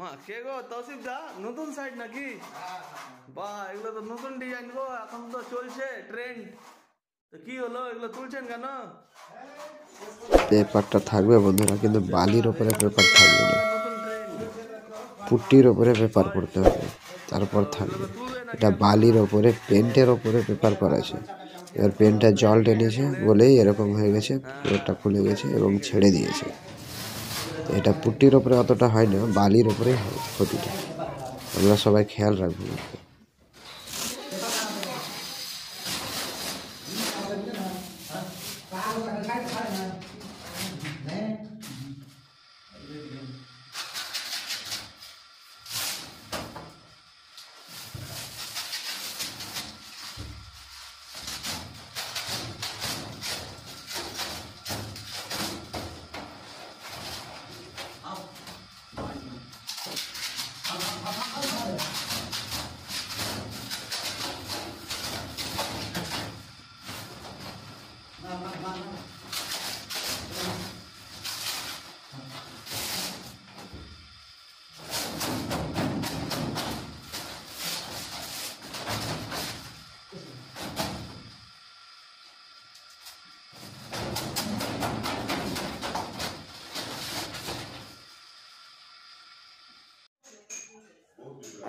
মা কে গো তৌসিফ দা নতুন সাইট নাকি? বাহ, এগুলো তো নতুন ডিজাইন গো, এখন তো চলছে ট্রেন্ড। তো কি হলো, এগুলো তুলছেন কেন? পেপারটা থাকবে বন্ধুরা, কিন্তু বালির ওপরে পেপার থাকবে না, নতুন ট্রেন্ড। পুট্টির ওপরে পেপার করতে হবে, তারপর থাকবে। এটা বালির ওপরে পেন্টের ওপরে পেপার করা আছে। এবার পেনটা জল টেনেছে বলেই এরকম হয়ে গেছে, পুরোটা খুলে গেছে এবং ছেড়ে দিয়েছে। এটা পুট্টির ওপরে অতটা হয় না, বালির ওপরে হয় ক্ষতিটা। আমরা সবাই খেয়াল রাখবো।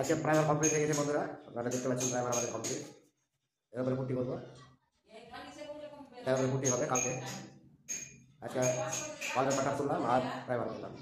আজকে প্রাইমার কমপ্লিট হয়ে গেছে বন্ধুরা, আপনারা দেখতে পাচ্ছেন প্রাইমার আমাদের কমপ্লিট। এরপরে পুটি করবো, এরপরে পুটি হবে কালকে। আজকে ওয়াল পেপারটা তুললাম আর প্রাইমার করলাম।